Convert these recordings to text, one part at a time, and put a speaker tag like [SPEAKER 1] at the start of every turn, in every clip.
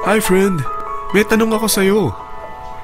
[SPEAKER 1] Hi friend, may tanong ako sa'yo.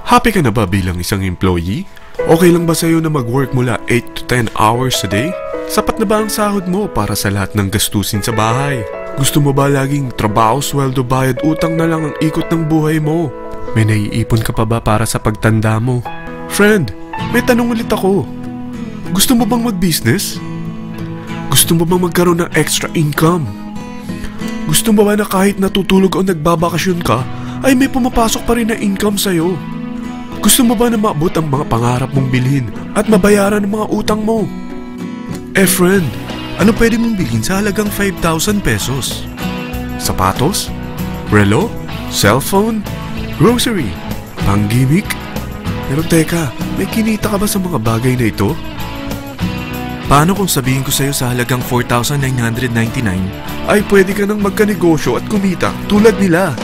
[SPEAKER 1] Happy ka na ba bilang isang employee? Okay lang ba sa'yo na mag-work mula 8 to 10 hours a day? Sapat na ba ang sahod mo para sa lahat ng gastusin sa bahay? Gusto mo ba laging trabaho, sweldo, bayad, utang na lang ang ikot ng buhay mo? May naiipon ka pa ba para sa pagtanda mo? Friend, may tanong ulit ako. Gusto mo bang mag-business? Gusto mo bang magkaroon ng extra income? Gusto mo ba na kahit natutulog o nagbabakasyon ka, ay may pumapasok pa rin na income sa'yo? Gusto mo ba na maabot ang mga pangarap mong bilhin at mabayaran ang mga utang mo? Friend, ano pwede mong bilhin sa halagang 5,000 pesos? Sapatos? Relo? Cellphone? Grocery? Pang-gimmick? Pero teka, may kinita ka ba sa mga bagay na ito? Paano kung sabihin ko sa'yo sa halagang 4,999 ay pwede ka nang magkanegosyo at kumita tulad nila?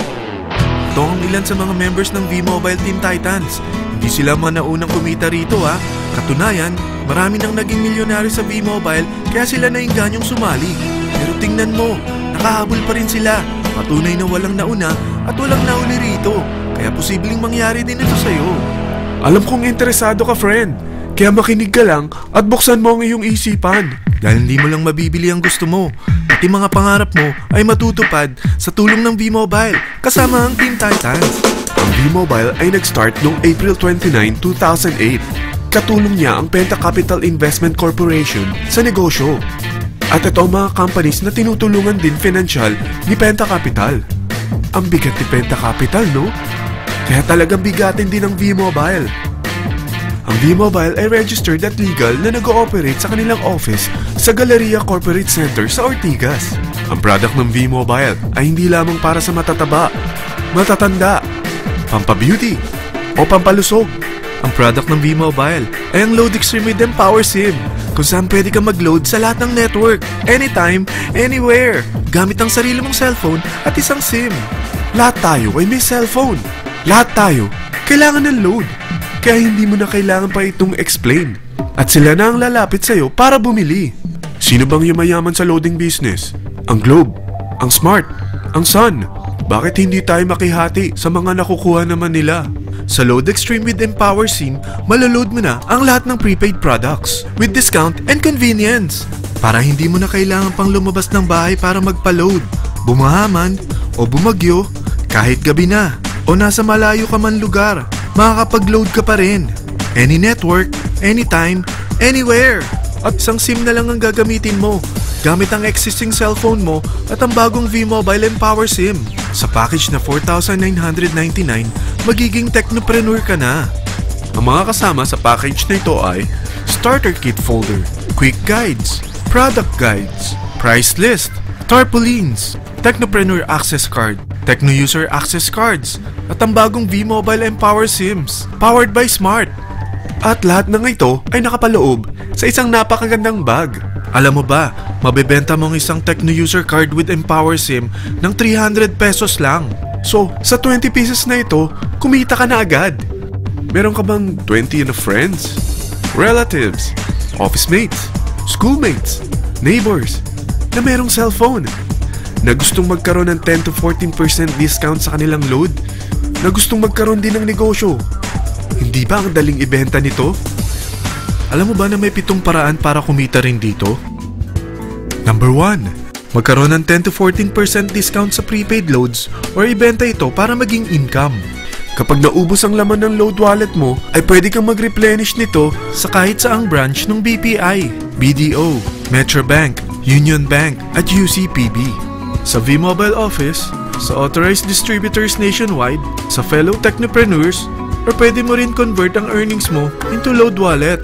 [SPEAKER 1] Ito ang ilan sa mga members ng V-Mobile Team Titans. Hindi sila mga naunang kumita rito ha. Katunayan, marami nang naging milyonaryo sa V-Mobile kaya sila naingganyong sumali. Pero tingnan mo, nakahabol pa rin sila. Patunay na walang nauna at walang nauli rito. Kaya posibleng mangyari din ito sa'yo. Alam kong interesado ka, friend. Kaya makinig ka lang at buksan mo ang iyong isipan. Dahil hindi mo lang mabibili ang gusto mo. Pati mga pangarap mo ay matutupad sa tulong ng V-Mobile kasama ang Team Titans. Ang V-Mobile ay nag-start noong April 29, 2008. Katulong niya ang Penta Capital Investment Corporation sa negosyo. At ito ang mga companies na tinutulungan din financial ni Penta Capital. Ang bigat ni Penta Capital, no? Kaya talagang bigatin din ang V-Mobile. Ang V-Mobile ay registered at legal na nag-ooperate sa kanilang office sa Galleria Corporate Center sa Ortigas. Ang product ng V-Mobile ay hindi lamang para sa matataba, matatanda, pampabeauty, o pampalusog. Ang product ng V-Mobile ay ang Load Extreme with Empower SIM, kung saan pwede ka mag-load sa lahat ng network, anytime, anywhere, gamit ang sarili mong cellphone at isang SIM. Lahat tayo ay may cellphone. Lahat tayo kailangan ng load. Kaya hindi mo na kailangan pa itong explain. At sila na ang lalapit sa'yo para bumili. Sino bang yumayaman sa loading business? Ang Globe, ang Smart, ang Sun. Bakit hindi tayo makihati sa mga nakukuha naman nila? Sa Load Extreme with Empower SIM, malaload mo na ang lahat ng prepaid products with discount and convenience. Para hindi mo na kailangan pang lumabas ng bahay para magpa-load. Bumahaman o bumagyo, kahit gabi na o nasa malayo ka man lugar, makakapag-load ka pa rin. Any network, anytime, anywhere. At isang SIM na lang ang gagamitin mo gamit ang existing cellphone mo at ang bagong V-Mobile Empower SIM. Sa package na 4,999, magiging technopreneur ka na. Ang mga kasama sa package na ito ay Starter Kit Folder, Quick Guides, Product Guides, Price List, Tarpaulins, Technopreneur Access Card, Techno User Access Cards, at ang bagong V-Mobile Empower SIMs, powered by Smart. At lahat ng ito ay nakapaloob sa isang napakagandang bag. Alam mo ba, mabebenta mo ang isang Techno User Card with Empower SIM ng 300 pesos lang. So, sa 20 pieces na ito, kumita ka na agad. Meron ka bang 20 na friends, relatives, office mates, schoolmates, neighbors, na merong cellphone, na gustong magkaroon ng 10 to 14% discount sa kanilang load, na gustong magkaroon din ng negosyo? Hindi ba ang daling ibenta nito? Alam mo ba na may 7 paraan para kumita rin dito? Number 1. Magkaroon ng 10 to 14% discount sa prepaid loads or ibenta ito para maging income. Kapag naubos ang laman ng load wallet mo, ay pwede kang mag-replenish nito sa kahit saang branch ng BPI, BDO, Metrobank, Union Bank, at UCPB. Sa V-Mobile Office, sa authorized distributors nationwide, sa fellow technopreneurs, or pwede mo rin convert ang earnings mo into load wallet.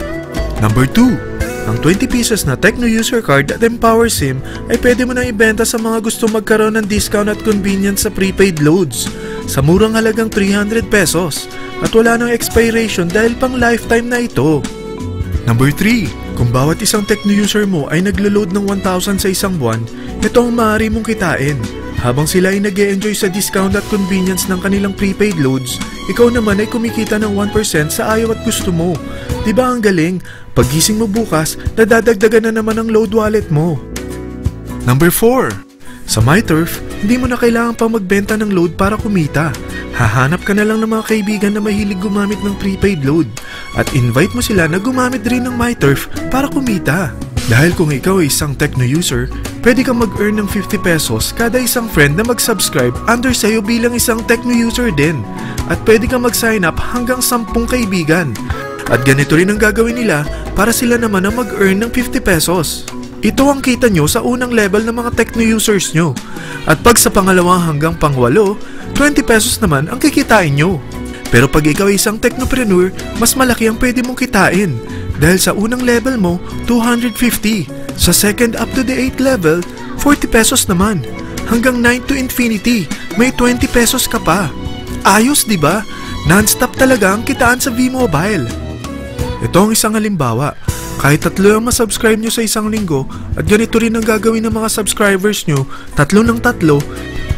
[SPEAKER 1] Number 2. Ang 20 pieces na Techno User Card at Empower SIM ay pwede mo na ibenta sa mga gusto magkaroon ng discount at convenience sa prepaid loads sa murang halagang 300 pesos at wala nang expiration dahil pang lifetime na ito. Number 3. Kung bawat isang Techno user mo ay naglo-load ng 1,000 sa isang buwan, ito ang maaari mong kitain. Habang sila ay nag-e-enjoy sa discount at convenience ng kanilang prepaid loads, ikaw naman ay kumikita ng 1% sa ayaw at gusto mo. Diba ang galing? Paggising mo bukas, nadadagdagan na naman ang load wallet mo. Number 4. Sa MyTurf, hindi mo na kailangan pang magbenta ng load para kumita. Hahanap ka na lang ng mga kaibigan na mahilig gumamit ng prepaid load at invite mo sila na gumamit rin ng MyTurf para kumita. Dahil kung ikaw ay isang Tecno user, pwede kang mag-earn ng 50 pesos kada isang friend na mag-subscribe under sa'yo bilang isang Tecno user din. At pwede kang mag-sign up hanggang 10 kaibigan. At ganito rin ang gagawin nila para sila naman ang mag-earn ng 50 pesos. Ito ang kita nyo sa unang level ng mga Tecno users nyo. At pag sa pangalawa hanggang pang-8, 20 pesos naman ang kikitain nyo. Pero pag ikaw ay isang technopreneur, mas malaki ang pwede mong kitain. Dahil sa unang level mo, 250. Sa second up to the 8th level, 40 pesos naman. Hanggang 9 to infinity, may 20 pesos ka pa. Ayos, di ba? Non-stop talaga ang kitaan sa V-Mobile. Ito ang isang halimbawa. Kahit 3 ang masubscribe nyo sa isang linggo at ganito rin ang gagawin ng mga subscribers nyo, 3 ng 3,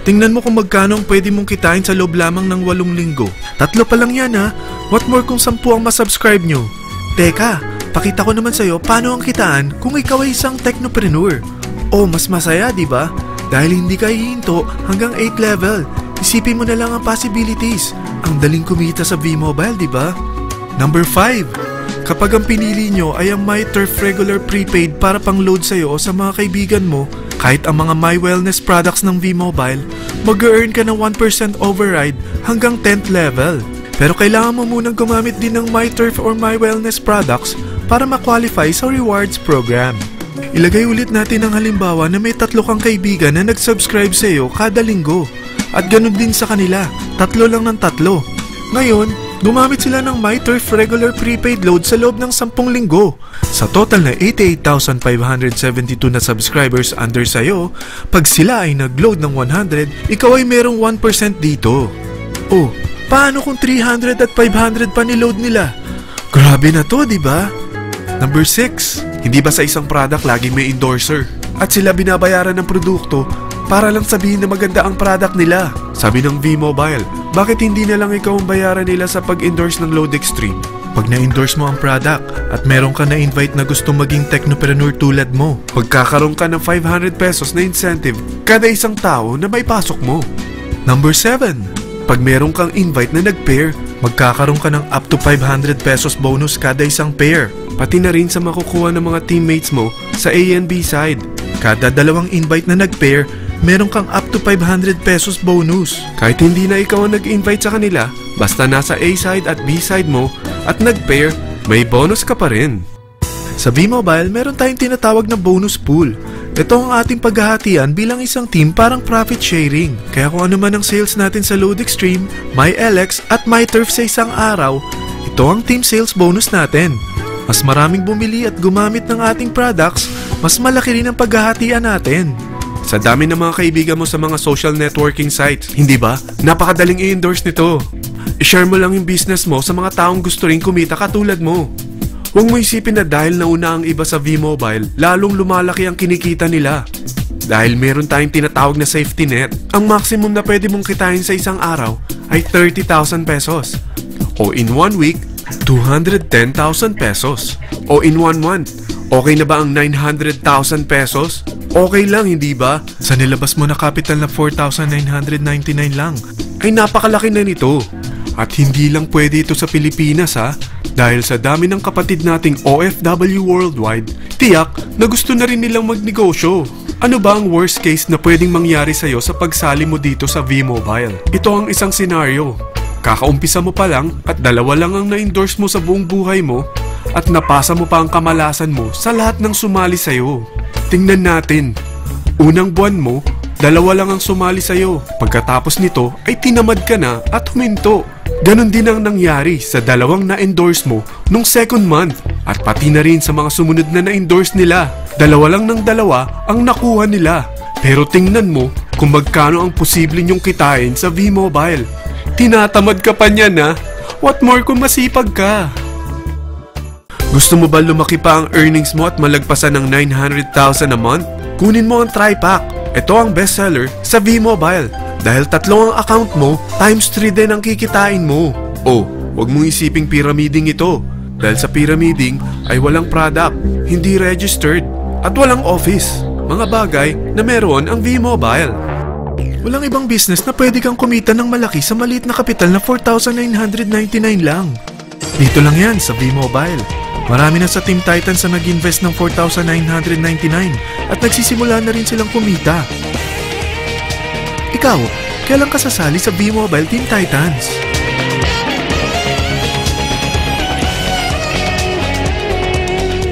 [SPEAKER 1] tingnan mo kung magkano ang pwede mong kitain sa loob lamang ng 8 linggo. 3 pa lang yan ha. What more kung 10 ang masubscribe nyo? Teka, pakita ko naman sa'yo paano ang kitaan kung ikaw ay isang technopreneur. Oh, mas masaya, di ba? Dahil hindi ka hihinto hanggang 8 level. Isipin mo na lang ang possibilities. Ang daling kumita sa V-Mobile, di ba? Number 5. Kapag ang pinili nyo ay ang MyTurf regular prepaid para pang-load sa'yo o sa mga kaibigan mo, kahit ang mga My Wellness products ng V-Mobile, mag-earn ka ng 1% override hanggang 10th level. Pero kailangan mo munang gumamit din ng MyTurf or My Wellness products para ma-qualify sa rewards program. Ilagay ulit natin ang halimbawa na may 3 kang kaibigan na nag-subscribe sa'yo kada linggo. At ganun din sa kanila, 3 lang ng 3. Ngayon, gumamit sila ng MyTurf regular prepaid load sa loob ng 10 linggo. Sa total na 88,572 na subscribers under sa'yo, pag sila ay nag-load ng 100, ikaw ay merong 1% dito. Oh, paano kung 300 at 500 pa niload nila? Grabe na to, di ba? Number 6. Hindi ba sa isang product laging may endorser? At sila binabayaran ng produkto para lang sabihin na maganda ang product nila. Sabi ng V-Mobile, bakit hindi na lang ikaw ang bayaran nila sa pag-endorse ng Load Extreme? Pag na-endorse mo ang product at meron ka na-invite na gusto maging technopreneur tulad mo, magkakaroon ka ng 500 pesos na incentive kada isang tao na may pasok mo. Number 7. Pag meron kang invite na nag-pair, magkakaroon ka ng up to 500 pesos bonus kada isang pair. Pati na rin sa makukuha ng mga teammates mo sa A and B side. Kada 2 invite na nag-pair, meron kang up to 500 pesos bonus. Kahit hindi na ikaw ang nag-invite sa kanila, basta nasa A side at B side mo at nag-pair, may bonus ka pa rin. Sa V-Mobile, meron tayong tinatawag na bonus pool. Ito ang ating paghahatian bilang isang team parang profit sharing. Kaya kung ano man ang sales natin sa Load Extreme, MyLX at MyTurf sa isang araw, ito ang team sales bonus natin. Mas maraming bumili at gumamit ng ating products, mas malaki rin ang paghahatian natin. Sa dami ng mga kaibigan mo sa mga social networking sites, hindi ba? Napakadaling i-endorse nito. I-share mo lang yung business mo sa mga taong gusto rin kumita katulad mo. Huwag mo isipin na dahil nauna ang iba sa V-Mobile, lalong lumalaki ang kinikita nila. Dahil meron tayong tinatawag na safety net, ang maximum na pwede mong kitain sa isang araw ay 30,000 pesos. O in 1 week, 210,000 pesos. O in 1 month, okay na ba ang 900,000 pesos? Okay lang, hindi ba? Sa nilabas mo na capital na 4,999 lang, ay napakalaki na nito. At hindi lang pwede ito sa Pilipinas ha, dahil sa dami ng kapatid nating OFW worldwide, tiyak na gusto na rin nilang magnegosyo. Ano ba ang worst case na pwedeng mangyari sa'yo sa pagsali mo dito sa V-Mobile? Ito ang isang senaryo. Kakaumpisa mo pa lang at 2 lang ang na-endorse mo sa buong buhay mo at napasa mo pa ang kamalasan mo sa lahat ng sumali sa'yo. Tingnan natin. Unang buwan mo, 2 lang ang sumali sa'yo. Pagkatapos nito ay tinamad ka na at huminto. Ganon din ang nangyari sa 2 na-endorse mo nung second month at pati na rin sa mga sumunod na na-endorse nila. 2 lang ng 2 ang nakuha nila. Pero tingnan mo kung magkano ang posible nyong kitain sa V-Mobile. Tinatamad ka pa niyan ha? What more kung masipag ka? Gusto mo ba lumaki pa ang earnings mo at malagpasan ng 900,000 a month? Kunin mo ang TriPack. Ito ang bestseller sa V-Mobile. Dahil 3 ang account mo, times 3 din ang kikitain mo. Oh, wag mong isiping pyramiding ito. Dahil sa pyramiding ay walang product, hindi registered, at walang office. mga bagay na meron ang V-Mobile. Walang ibang business na pwede kang kumita ng malaki sa maliit na kapital na 4,999 lang. Dito lang yan sa V-Mobile. Marami na sa Team Titans na nag-invest ng 4,999 at nagsisimula na rin silang kumita. Ikaw, kailan ka sasali sa V-Mobile Team Titans?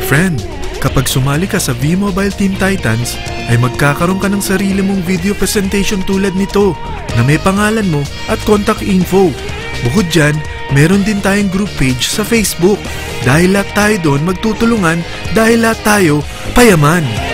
[SPEAKER 1] Friend, kapag sumali ka sa V-Mobile Team Titans, ay magkakaroon ka ng sarili mong video presentation tulad nito na may pangalan mo at contact info. Bukod dyan, meron din tayong group page sa Facebook. Dahil lahat tayo doon magtutulungan dahil lahat tayo payaman.